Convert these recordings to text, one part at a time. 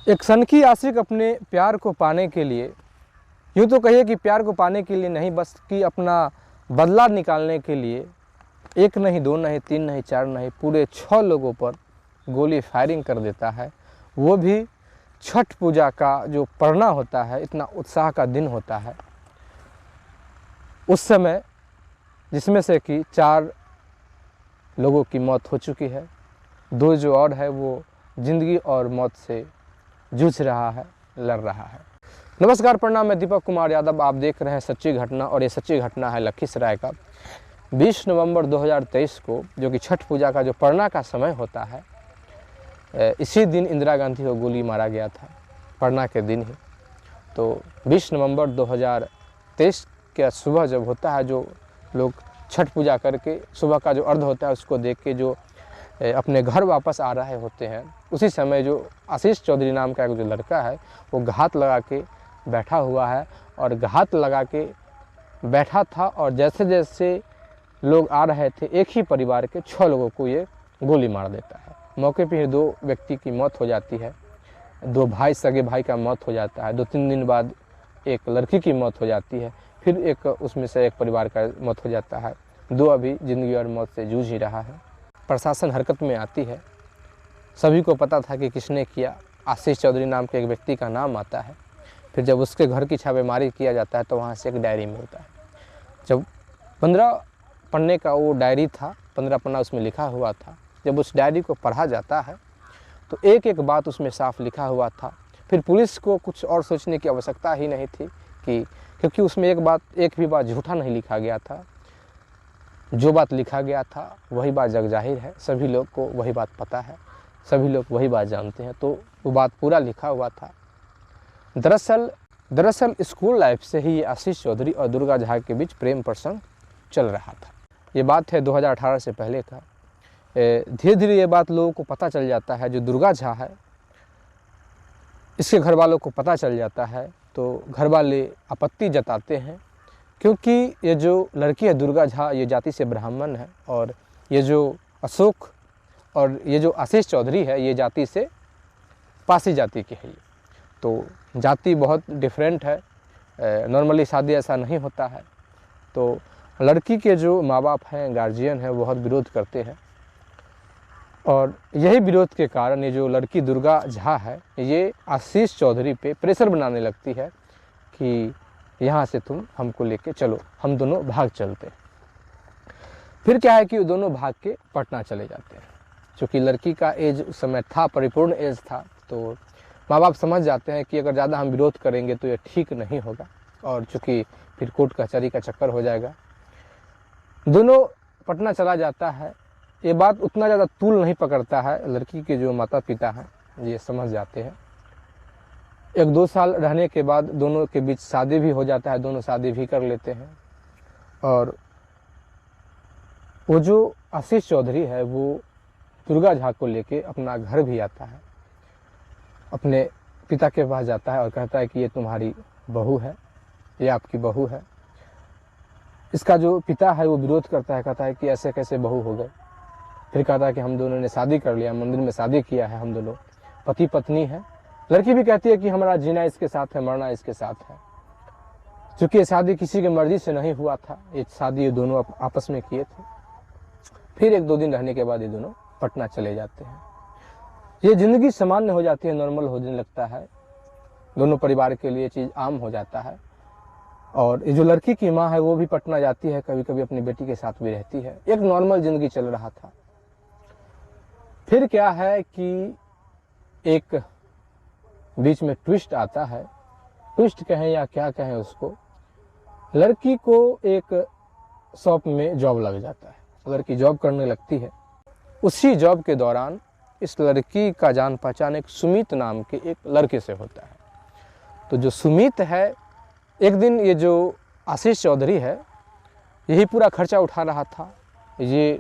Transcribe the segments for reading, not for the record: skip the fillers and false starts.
एक सनकी आशिक अपने प्यार को पाने के लिए, यूँ तो कहिए कि प्यार को पाने के लिए नहीं, बस कि अपना बदला निकालने के लिए एक नहीं, दो नहीं, तीन नहीं, चार नहीं, पूरे 6 लोगों पर गोली फायरिंग कर देता है। वो भी छठ पूजा का जो पड़ना होता है, इतना उत्साह का दिन होता है उस समय, जिसमें से कि 4 लोगों की मौत हो चुकी है। 2 जो और है वो ज़िंदगी और मौत से जूझ रहा है, लड़ रहा है। नमस्कार, प्रणाम, मैं दीपक कुमार यादव। आप देख रहे हैं सच्ची घटना, और ये सच्ची घटना है लखीसराय का 20 नवंबर 2023 को, जो कि छठ पूजा का जो पड़ना का समय होता है, इसी दिन इंदिरा गांधी को गोली मारा गया था, पड़ना के दिन ही। तो 20 नवंबर 2023 के सुबह जब होता है, जो लोग छठ पूजा करके सुबह का जो अर्घ होता है उसको देख के जो अपने घर वापस आ रहे होते हैं, उसी समय जो आशीष चौधरी नाम का एक जो लड़का है वो घात लगा के बैठा हुआ है, और घात लगा के बैठा था, और जैसे जैसे लोग आ रहे थे, एक ही परिवार के 6 लोगों को ये गोली मार देता है। मौके पर ही 2 व्यक्ति की मौत हो जाती है, 2 भाई, सगे भाई का मौत हो जाता है। 2-3 दिन बाद एक लड़की की मौत हो जाती है, फिर एक उसमें से एक परिवार का मौत हो जाता है। 2 अभी ज़िंदगी और मौत से जूझ ही रहा है। प्रशासन हरकत में आती है। सभी को पता था कि किसने किया। आशीष चौधरी नाम के एक व्यक्ति का नाम आता है। फिर जब उसके घर की छापेमारी किया जाता है तो वहाँ से एक डायरी मिलता है। जब 15 पन्ने का वो डायरी था, 15 पन्ना उसमें लिखा हुआ था। जब उस डायरी को पढ़ा जाता है तो एक एक बात उसमें साफ लिखा हुआ था। फिर पुलिस को कुछ और सोचने की आवश्यकता ही नहीं थी, क्योंकि उसमें एक भी बात झूठा नहीं लिखा गया था। जो बात लिखा गया था वही बात जग जाहिर है, सभी लोग को वही बात पता है, सभी लोग वही बात जानते हैं। तो वो बात पूरा लिखा हुआ था। दरअसल स्कूल लाइफ से ही ये आशीष चौधरी और दुर्गा झा के बीच प्रेम प्रसंग चल रहा था। ये बात है 2018 से पहले का। धीरे धीरे ये बात लोगों को पता चल जाता है। जो दुर्गा झा है, इसके घर वालों को पता चल जाता है, तो घर वाले आपत्ति जताते हैं, क्योंकि ये जो लड़की है दुर्गा झा, ये जाति से ब्राह्मण है, और ये जो अशोक और ये जो आशीष चौधरी है, ये जाति से पासी जाति की है। तो जाति बहुत डिफरेंट है। नॉर्मली शादी ऐसा नहीं होता है। तो लड़की के जो माँ बाप हैं, गार्जियन हैं, बहुत विरोध करते हैं, और यही विरोध के कारण ये जो लड़की दुर्गा झा है, ये आशीष चौधरी पे प्रेशर बनाने लगती है कि यहाँ से तुम हमको लेके चलो, हम दोनों भाग चलते हैं। फिर क्या है कि वो दोनों भाग के पटना चले जाते हैं। चूँकि लड़की का एज उस समय था, परिपूर्ण एज था, तो माँ बाप समझ जाते हैं कि अगर ज़्यादा हम विरोध करेंगे तो ये ठीक नहीं होगा, और चूँकि फिर कोर्ट कचहरी का चक्कर हो जाएगा। दोनों पटना चला जाता है। ये बात उतना ज़्यादा तूल नहीं पकड़ता है। लड़की के जो माता पिता हैं ये समझ जाते हैं। 1-2 साल रहने के बाद दोनों के बीच शादी भी हो जाता है, दोनों शादी भी कर लेते हैं। और वो जो आशीष चौधरी है वो दुर्गा झा को लेके अपना घर भी आता है, अपने पिता के पास जाता है और कहता है कि ये तुम्हारी बहू है, ये आपकी बहू है। इसका जो पिता है वो विरोध करता है, कहता है कि ऐसे कैसे बहू हो गए। फिर कहता है कि हम दोनों ने शादी कर लिया, मंदिर में शादी किया है, हम दोनों पति पत्नी हैं। लड़की भी कहती है कि हमारा जीना इसके साथ है, मरना इसके साथ है। क्योंकि ये शादी किसी की मर्जी से नहीं हुआ था, ये शादी ये दोनों आपस में किए थे। फिर 1-2 दिन रहने के बाद ये दोनों पटना चले जाते हैं। ये ज़िंदगी सामान्य हो जाती है, नॉर्मल होने लगता है। दोनों परिवार के लिए चीज़ आम हो जाता है। और ये जो लड़की की माँ है वो भी पटना जाती है, कभी कभी अपनी बेटी के साथ भी रहती है। एक नॉर्मल ज़िंदगी चल रहा था। फिर क्या है कि एक बीच में ट्विस्ट आता है, ट्विस्ट कहें या क्या कहें उसको। लड़की को एक शॉप में जॉब लग जाता है, लड़की जॉब करने लगती है। उसी जॉब के दौरान इस लड़की का जान पहचान एक सुमित नाम के एक लड़के से होता है। तो जो सुमित है, एक दिन ये जो आशीष चौधरी है यही पूरा खर्चा उठा रहा था। ये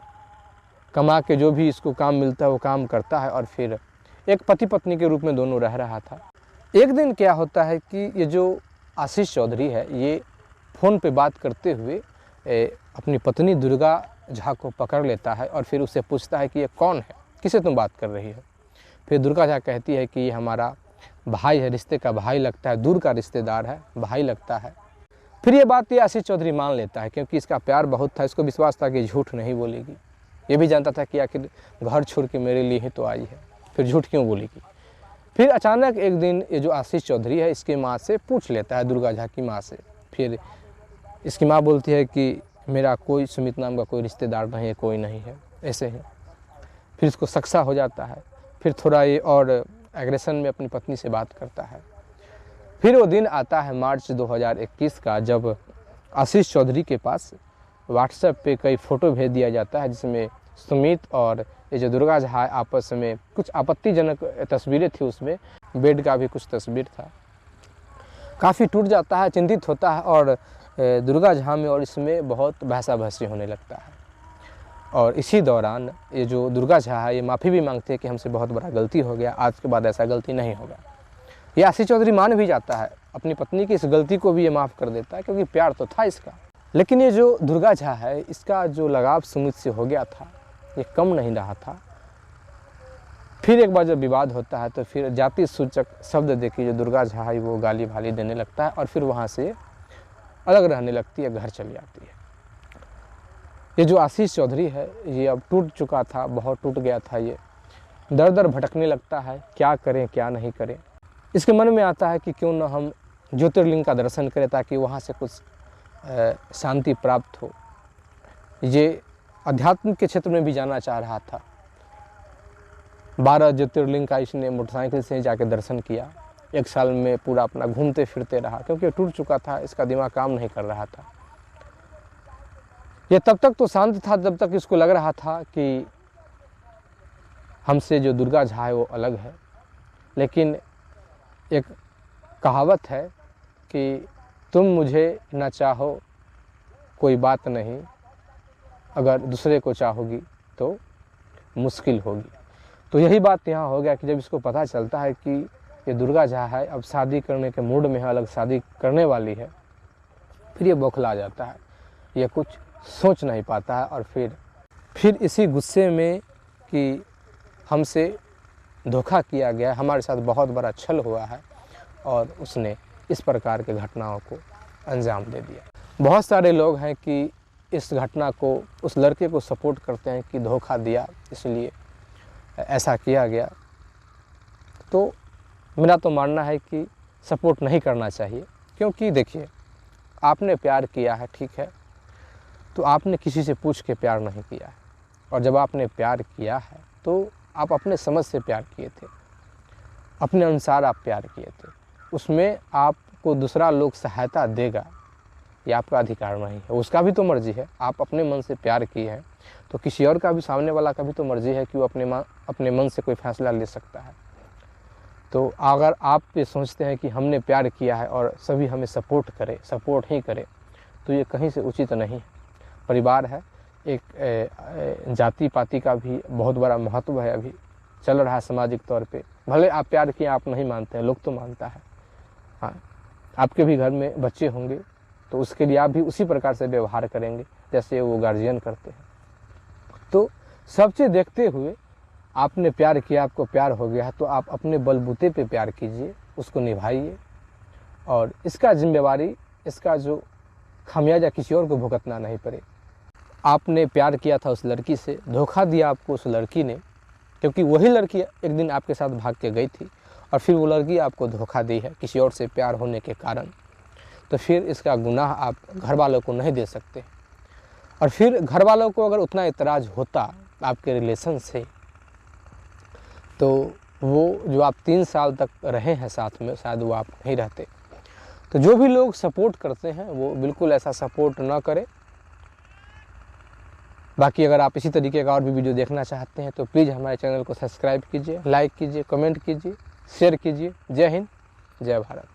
कमा के जो भी इसको काम मिलता है वो काम करता है, और फिर एक पति पत्नी के रूप में दोनों रह रहा था। एक दिन क्या होता है कि ये जो आशीष चौधरी है ये फ़ोन पे बात करते हुए अपनी पत्नी दुर्गा झा को पकड़ लेता है, और फिर उससे पूछता है कि ये कौन है, किसे तुम बात कर रही हो। फिर दुर्गा झा कहती है कि ये हमारा भाई है, रिश्ते का भाई लगता है, दूर का रिश्तेदार है, भाई लगता है। फिर ये बात ये आशीष चौधरी मान लेता है, क्योंकि इसका प्यार बहुत था, इसको विश्वास था कि झूठ नहीं बोलेगी। ये भी जानता था कि आखिर घर छोड़ के मेरे लिए ही तो आई है, फिर झूठ क्यों बोलेगी। फिर अचानक एक दिन ये जो आशीष चौधरी है इसकी माँ से पूछ लेता है, दुर्गा झा की माँ से। फिर इसकी माँ बोलती है कि मेरा कोई सुमित नाम का कोई रिश्तेदार नहीं है, कोई नहीं है, ऐसे ही। फिर इसको सक्सा हो जाता है। फिर थोड़ा ये और एग्रेशन में अपनी पत्नी से बात करता है। फिर वो दिन आता है मार्च 2021 का, जब आशीष चौधरी के पास व्हाट्सएप पे कई फ़ोटो भेज दिया जाता है, जिसमें सुमित और ये जो दुर्गा झा आपस में कुछ आपत्तिजनक तस्वीरें थी, उसमें बेड का भी कुछ तस्वीर था। काफ़ी टूट जाता है, चिंतित होता है और दुर्गा झा में और इसमें बहुत बहसा बहसी होने लगता है। और इसी दौरान ये जो दुर्गा झा है ये माफ़ी भी मांगते हैं कि हमसे बहुत बड़ा गलती हो गया, आज के बाद ऐसा गलती नहीं होगा। ये आशीष चौधरी मान भी जाता है, अपनी पत्नी की इस गलती को भी ये माफ़ कर देता है, क्योंकि प्यार तो था इसका। लेकिन ये जो दुर्गा झा है इसका जो लगाव सुमित से हो गया था ये कम नहीं रहा था। फिर एक बार जब विवाद होता है तो फिर जाति सूचक शब्द देखिए जो दुर्गा झा है वो गाली भाली देने लगता है और फिर वहाँ से अलग रहने लगती है, घर चली जाती है। ये जो आशीष चौधरी है ये अब टूट चुका था, बहुत टूट गया था, ये दर दर भटकने लगता है, क्या करें क्या नहीं करें। इसके मन में आता है कि क्यों न हम ज्योतिर्लिंग का दर्शन करें ताकि वहाँ से कुछ शांति प्राप्त हो। ये अध्यात्म के क्षेत्र में भी जाना चाह रहा था। 12 ज्योतिर्लिंग का इसने मोटरसाइकिल से जाके दर्शन किया। 1 साल में पूरा अपना घूमते फिरते रहा, क्योंकि टूट चुका था, इसका दिमाग काम नहीं कर रहा था। ये तब तक तो शांत था जब तक इसको लग रहा था कि हमसे जो दुर्गा झा है वो अलग है। लेकिन एक कहावत है कि तुम मुझे न चाहो कोई बात नहीं, अगर दूसरे को चाहोगी तो मुश्किल होगी। तो यही बात यहाँ हो गया कि जब इसको पता चलता है कि ये दुर्गा झा है अब शादी करने के मूड में है, अलग शादी करने वाली है, फिर ये बौखला जाता है, ये कुछ सोच नहीं पाता है। और फिर इसी गुस्से में कि हमसे धोखा किया गया, हमारे साथ बहुत बड़ा छल हुआ है, और उसने इस प्रकार के घटनाओं को अंजाम दे दिया। बहुत सारे लोग हैं कि इस घटना को उस लड़के को सपोर्ट करते हैं कि धोखा दिया इसलिए ऐसा किया गया। तो मेरा तो मानना है कि सपोर्ट नहीं करना चाहिए, क्योंकि देखिए आपने प्यार किया है, ठीक है, तो आपने किसी से पूछ के प्यार नहीं किया है। और जब आपने प्यार किया है तो आप अपने समझ से प्यार किए थे, अपने अनुसार आप प्यार किए थे। उसमें आपको दूसरा लोग सहायता देगा ये आपका अधिकार नहीं है, उसका भी तो मर्जी है। आप अपने मन से प्यार किए हैं तो किसी और का भी, सामने वाला का भी तो मर्जी है कि वो अपने मन से कोई फैसला ले सकता है। तो अगर आप ये सोचते हैं कि हमने प्यार किया है और सभी हमें सपोर्ट ही करे, तो ये कहीं से उचित नहीं है। परिवार है, एक जाति पाति का भी बहुत बड़ा महत्व है, अभी चल रहा है सामाजिक तौर पे। भले आप प्यार किए आप नहीं मानते हैं, लोग तो मानता है। हाँ, आपके भी घर में बच्चे होंगे तो उसके लिए आप भी उसी प्रकार से व्यवहार करेंगे जैसे वो गार्जियन करते हैं। तो सब चीज़ देखते हुए आपने प्यार किया, आपको प्यार हो गया है, तो आप अपने बलबूते पे प्यार कीजिए, उसको निभाइए, और इसका जिम्मेवारी, इसका जो खामियाजा किसी और को भुगतना नहीं पड़े। आपने प्यार किया था उस लड़की से, धोखा दिया आपको उस लड़की ने, क्योंकि वही लड़की एक दिन आपके साथ भाग के गई थी और फिर वो लड़की आपको धोखा दी है किसी और से प्यार होने के कारण। तो फिर इसका गुनाह आप घर वालों को नहीं दे सकते। और फिर घर वालों को अगर उतना इतराज़ होता आपके रिलेशन से, तो वो जो आप 3 साल तक रहे हैं साथ में, शायद वो आप नहीं रहते। तो जो भी लोग सपोर्ट करते हैं वो बिल्कुल ऐसा सपोर्ट ना करें। बाकी अगर आप इसी तरीके का और भी वीडियो देखना चाहते हैं तो प्लीज़ हमारे चैनल को सब्सक्राइब कीजिए, लाइक कीजिए, कमेंट कीजिए, शेयर कीजिए। जय हिंद, जय भारत।